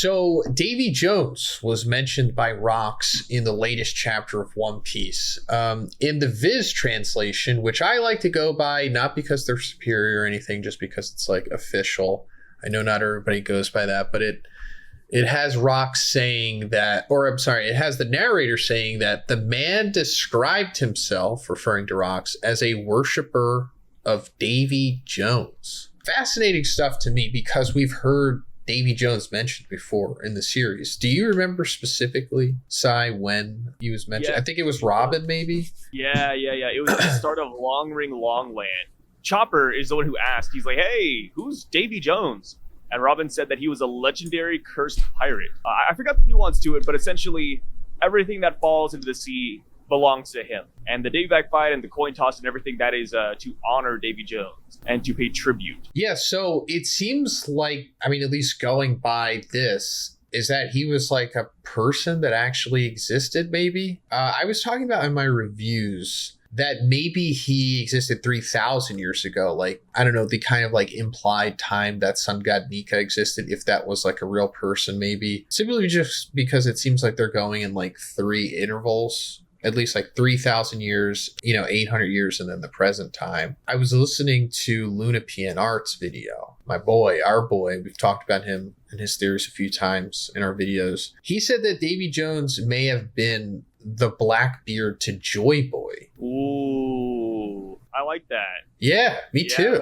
So Davy Jones was mentioned by Rox in the latest chapter of One Piece. In the Viz translation, which I like to go by, not because they're superior or anything, just because it's like official. I know not everybody goes by that, but it has Rox saying that, or I'm sorry, it has the narrator saying that the man described himself, referring to Rox, as a worshiper of Davy Jones. Fascinating stuff to me because we've heard Davy Jones mentioned before in the series. Do you remember specifically, Sai, when he was mentioned? Yeah. I think it was Robin, maybe? Yeah. It was the start of Long Ring Longland. Chopper is the one who asked. He's like, hey, who's Davy Jones? And Robin said that he was a legendary cursed pirate. I forgot the nuance to it, but essentially everything that falls into the sea belongs to him. And the Davy back fight and the coin toss and everything, that is to honor Davy Jones and to pay tribute. Yeah, so it seems like, I mean, at least going by this, is that he was like a person that actually existed, maybe? I was talking about in my reviews that maybe he existed 3,000 years ago. Like, I don't know, the kind of like implied time that Sun God Nika existed, if that was like a real person, maybe. Simply just because it seems like they're going in like 3 intervals. At least like 3,000 years, 800 years, and then the present time. I was listening to Luna Pian Art's video. My boy, our boy, we've talked about him and his theories a few times in our videos. He said that Davy Jones may have been the Blackbeard to Joy Boy. Ooh, I like that. Yeah, me too.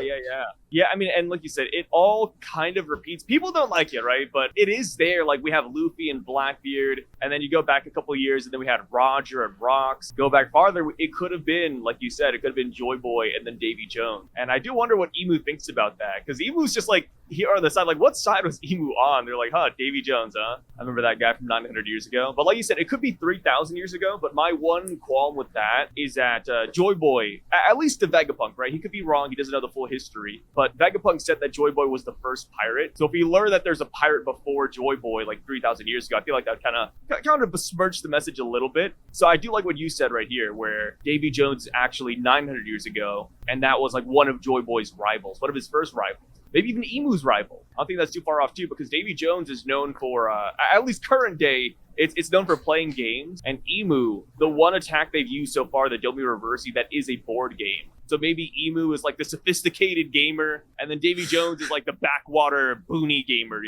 Yeah, I mean, and like you said, it all kind of repeats. People don't like it, right? But it is there. Like, we have Luffy and Blackbeard, and then you go back a couple of years, and then we had Roger and Rox. Go back farther, it could have been, like you said, it could have been Joy Boy and then Davy Jones. And I do wonder what Emu thinks about that, because Emu's just like, here on the side, like, what side was Emu on? They're like, Davy Jones, huh? I remember that guy from 900 years ago. But like you said, it could be 3,000 years ago, but my one qualm with that is that Joy Boy, at least the Vegapunk, right? He could be wrong, he doesn't know the full history, but Vegapunk said that Joy Boy was the first pirate. So if we learn that there's a pirate before Joy Boy, like 3,000 years ago, I feel like that kind of besmirched the message a little bit. So I do like what you said right here, where Davy Jones is actually 900 years ago, and that was like one of Joy Boy's rivals, one of his first rivals. Maybe even Emu's rival. I don't think that's too far off too, because Davy Jones is known for, at least current day, it's known for playing games. And Emu, the one attack they've used so far, the Domi Reversi, that is a board game. So maybe Emu is like the sophisticated gamer, and then Davy Jones is like the backwater boony gamer,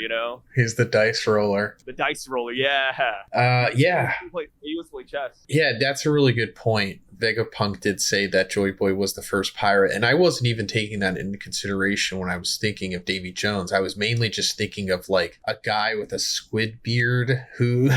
He's the dice roller. The dice roller, yeah. Yeah. He was play chess. Yeah, that's a really good point. Vegapunk did say that Joy Boy was the first pirate, and I wasn't even taking that into consideration when I was thinking of Davy Jones. I was mainly just thinking of like a guy with a squid beard who,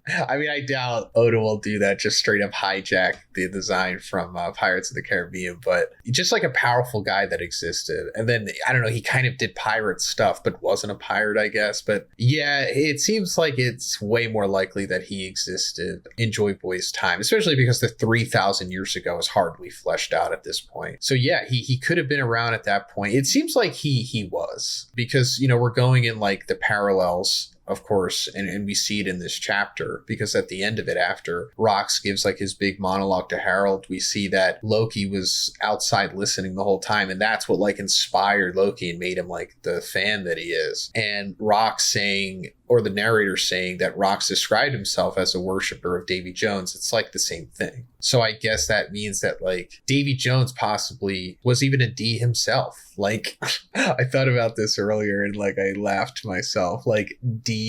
I mean, I doubt Oda will do that, just straight up hijack the design from Pirates of the Caribbean, but just like a powerful guy that existed. And then, I don't know, he kind of did pirate stuff, but wasn't a pirate, I guess. But yeah, it seems like it's way more likely that he existed in Joy Boy's time, especially because the 3,000 years ago is hardly fleshed out at this point. So yeah, he could have been around at that point. It seems like he was, because, we're going in like the parallels, of course, and we see it in this chapter, because at the end of it, after Rox gives like his big monologue to Harold, we see that Loki was outside listening the whole time, and that's what like inspired Loki and made him like the fan that he is. And Rox saying, or the narrator saying, that Rox described himself as a worshiper of Davy Jones, it's like the same thing. So I guess that means that like Davy Jones possibly was even a D himself. Like, I thought about this earlier and like I laughed to myself, like D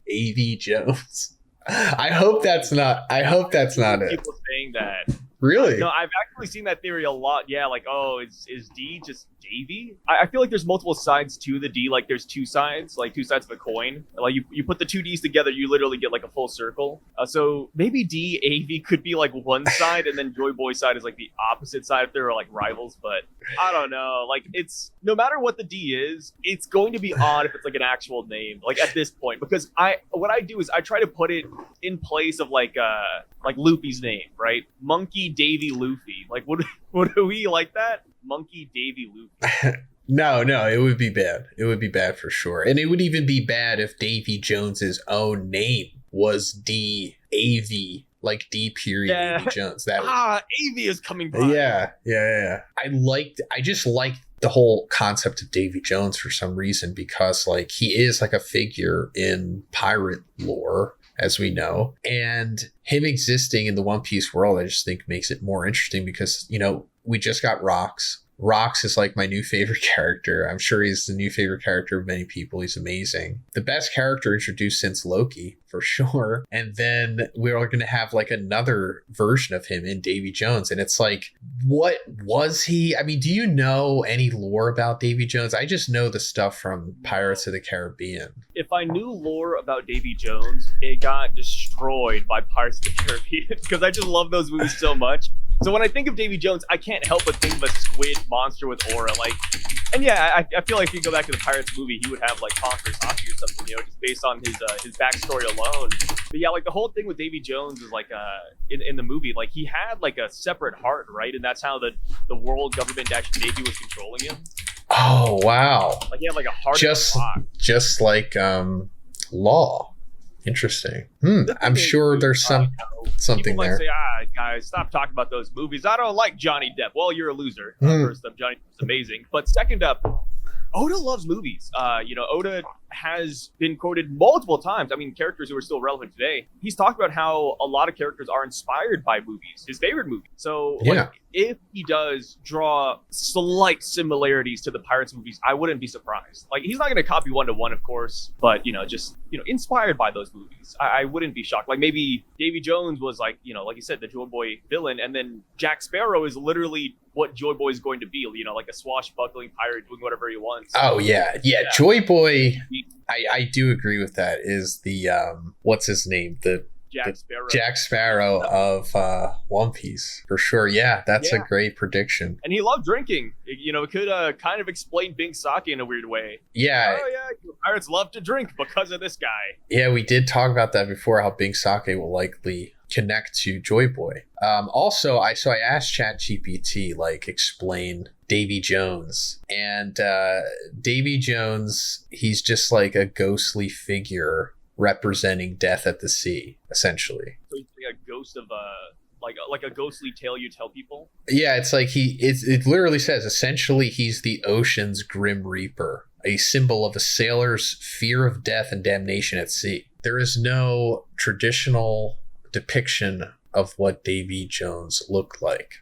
A.V. Jones. I hope that's not it. People saying that. Really? No, I've actually seen that theory a lot. Yeah, like, is D just Davy? I feel like there's multiple sides to the D. Like, there's two sides of a coin. Like, you put the two Ds together, you literally get like a full circle. So maybe D, AV could be like one side, and then Joy Boy side is like the opposite side if they were like rivals. But I don't know. Like, it's, no matter what the D is, it's going to be odd if it's like an actual name, like at this point. Because what I do is I try to put it in place of like Luffy's name, right? Monkey Davy Luffy. Like, would we like that? Monkey Davy Luffy. No, it would be bad. It would be bad for sure. And it would even be bad if Davy Jones's own name was D-A-V, like D period Davy Jones. That AV is coming by. Yeah. I just liked the whole concept of Davy Jones for some reason, because like he is like a figure in pirate lore, as we know, and him existing in the One Piece world, I just think makes it more interesting because, you know, we just got Rocks. Rocks is like my new favorite character. I'm sure he's the new favorite character of many people. He's amazing. The best character introduced since Loki, for sure. And then we're going to have like another version of him in Davy Jones. And it's like, what was he? I mean, do you know any lore about Davy Jones? I just know the stuff from Pirates of the Caribbean. If I knew lore about Davy Jones, it got destroyed by Pirates of the Caribbean because I just love those movies so much. So when I think of Davy Jones, I can't help but think of a squid monster with aura. Like, and yeah, I feel like if you go back to the Pirates movie, he would have like Conqueror's Hockey or something, you know, just based on his backstory alone. But yeah, like the whole thing with Davy Jones is like in the movie, like he had like a separate heart, right? And that's how the world government Navy was controlling him. Oh wow! Like he had like a heart, just like Law. Interesting. I'm sure there's something people there. Might say, guys, stop talking about those movies. I don't like Johnny Depp. Well, you're a loser. First up, Johnny Depp's amazing. But second up, Oda loves movies. You know, Oda has been quoted multiple times. I mean, characters who are still relevant today. He's talked about how a lot of characters are inspired by movies, his favorite movies. So, like, if he does draw slight similarities to the Pirates movies, I wouldn't be surprised. Like, he's not going to copy one-to-one, of course, but, you know, just, you know, inspired by those movies. I wouldn't be shocked. Like, maybe Davy Jones was, like, you know, like you said, the Joy Boy villain, and then Jack Sparrow is literally what Joy Boy is going to be, you know, like a swashbuckling pirate doing whatever he wants. Oh, yeah. Joy Boy, I do agree with that, is the, what's his name? Jack Sparrow of One Piece, for sure. Yeah, that's a great prediction. And he loved drinking. You know, it could kind of explain Big Sake in a weird way. Yeah. Oh, yeah, pirates love to drink because of this guy. Yeah, we did talk about that before, how Big Sake will likely connect to Joy Boy. Also, I asked ChatGPT, like, explain Davy Jones. And Davy Jones, he's just like a ghostly figure representing death at the sea, essentially. So he's like a ghost of like a ghostly tale you tell people? Yeah, it's like it literally says, essentially, he's the ocean's grim reaper, a symbol of a sailor's fear of death and damnation at sea. There is no traditional depiction of what Davy Jones looked like.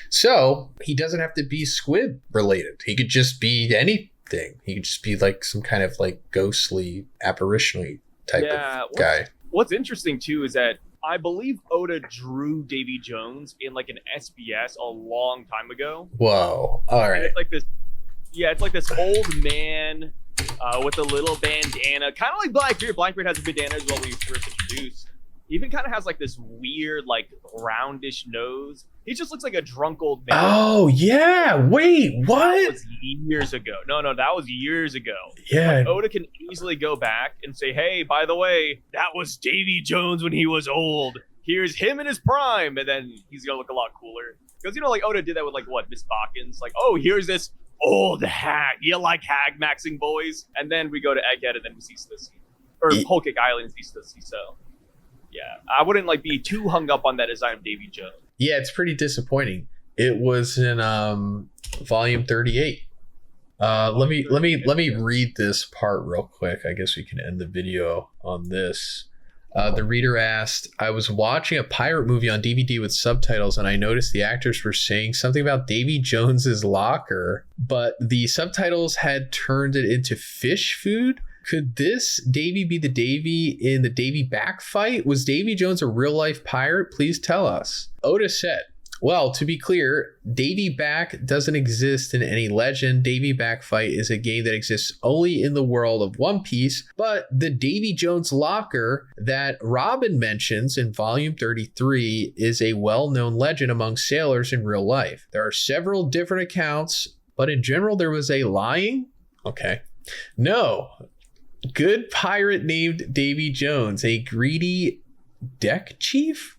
So he doesn't have to be squid related. He could just be anything. He could just be like some kind of like ghostly apparition type of guy. What's interesting too is that I believe Oda drew Davy Jones in like an SBS a long time ago. Whoa. All right. And it's like this, it's like this old man with a little bandana, kind of like Blackbeard. Blackbeard has a bandana as well when he was first introduced. He even kind of has like this weird, like roundish nose. He just looks like a drunk old man. Oh yeah! Wait, what? That was years ago. No, that was years ago. Yeah. Like, Oda can easily go back and say, "Hey, by the way, that was Davy Jones when he was old. Here's him in his prime," and then he's gonna look a lot cooler. Because you know, like Oda did that with like what Miss Bokkins. Like, oh, here's this old hag. You like hag maxing boys? And then we go to Egghead, and then we see Sissy, or Whole Cake Island and see Sissy. So. Yeah, I wouldn't like be too hung up on that design of Davy Jones. Yeah, it's pretty disappointing. It was in volume 38. Let me read this part real quick. I guess we can end the video on this. The reader asked, I was watching a pirate movie on DVD with subtitles and I noticed the actors were saying something about Davy Jones's locker, but the subtitles had turned it into fish food. Could this Davy be the Davy in the Davy Back fight? Was Davy Jones a real-life pirate? Please tell us. Oda said, well, to be clear, Davy Back doesn't exist in any legend. Davy Back fight is a game that exists only in the world of One Piece, but the Davy Jones locker that Robin mentions in volume 33 is a well-known legend among sailors in real life. There are several different accounts, but in general, there was a lying? Okay. No. Good pirate named Davy Jones, a greedy deck chief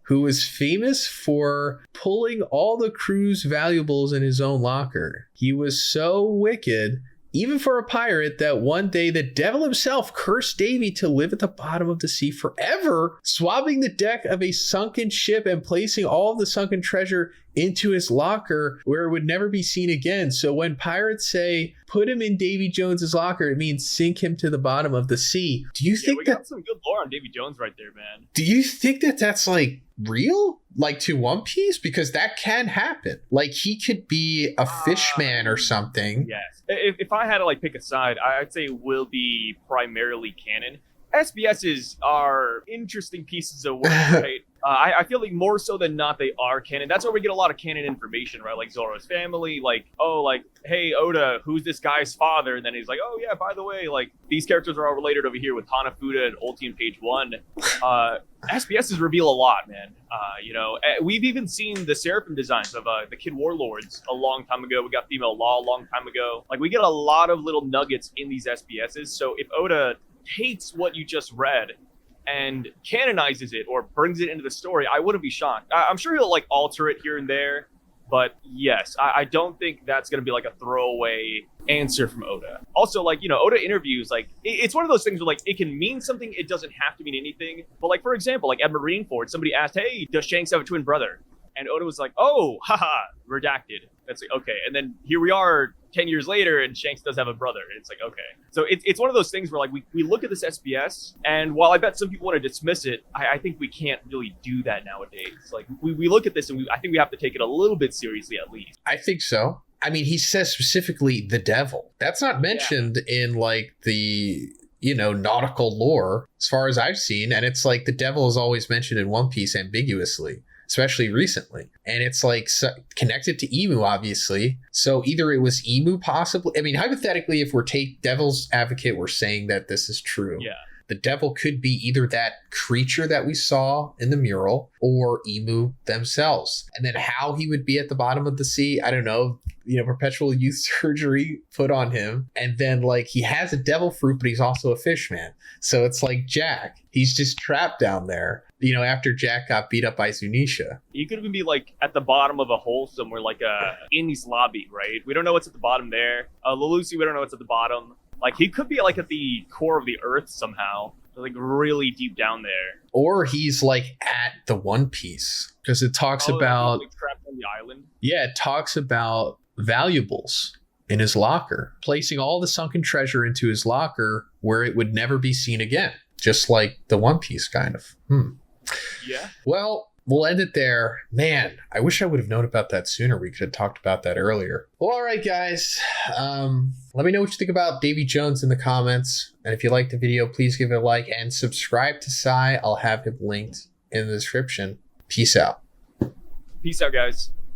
who was famous for pulling all the crew's valuables in his own locker. He was so wicked, even for a pirate, that one day the devil himself cursed Davy to live at the bottom of the sea forever, swabbing the deck of a sunken ship and placing all of the sunken treasure into his locker where it would never be seen again. So when pirates say put him in Davy Jones's locker, it means sink him to the bottom of the sea. Do you think we got some good lore on Davy Jones right there, man? Do you think that that's like real, like to One Piece? Because that can happen. Like he could be a fishman or something. Yes. If I had to like pick a side, I'd say it will be primarily canon. SBSs are interesting pieces of work, right? I feel like more so than not, they are canon. That's where we get a lot of canon information, right? Like Zoro's family, like, oh, like, hey, Oda, who's this guy's father? And then he's like, oh, yeah, by the way, like, these characters are all related over here with Hanafuda and Ulti in page 1. SBSs reveal a lot, man. We've even seen the Seraphim designs of the Kid Warlords a long time ago. We got Female Law a long time ago. Like, we get a lot of little nuggets in these SBSs. So if Oda takes what you just read and canonizes it or brings it into the story, I wouldn't be shocked. I'm sure he'll like alter it here and there, but yes, I don't think that's going to be like a throwaway answer from Oda. Also, like, Oda interviews, like, it's one of those things where like it can mean something, it doesn't have to mean anything. But like, for example, like at Marineford, somebody asked, hey, does Shanks have a twin brother? And Oda was like, oh, haha, redacted. That's like, okay. And then here we are 10 years later and Shanks does have a brother. And it's like, okay. So it's one of those things where like we look at this SBS, and while I bet some people want to dismiss it, I think we can't really do that nowadays. Like we look at this and I think we have to take it a little bit seriously at least. I think so. I mean, he says specifically the devil. That's not mentioned in like the nautical lore as far as I've seen. And it's like the devil is always mentioned in One Piece ambiguously, especially recently. And it's like connected to Emu, obviously. So either it was Emu possibly. I mean, hypothetically, if we're devil's advocate, we're saying that this is true. Yeah. The devil could be either that creature that we saw in the mural or Emu themselves. And then how he would be at the bottom of the sea, I don't know. Perpetual youth surgery put on him. And then like he has a devil fruit, but he's also a fish man. So it's like Jack. He's just trapped down there, after Jack got beat up by Zunisha. He could even be like at the bottom of a hole somewhere, like in his lobby, right? We don't know what's at the bottom there. Lelousi, we don't know what's at the bottom. Like he could be like at the core of the earth somehow, like really deep down there. Or he's like at the One Piece, because it talks about like trapped on the island. Yeah, it talks about valuables in his locker, placing all the sunken treasure into his locker where it would never be seen again, just like the One Piece kind of. Yeah. Well, we'll end it there. Man, I wish I would have known about that sooner. We could have talked about that earlier. Well, all right, guys. Let me know what you think about Davy Jones in the comments. And if you liked the video, please give it a like and subscribe to Sai. I'll have him linked in the description. Peace out. Peace out, guys.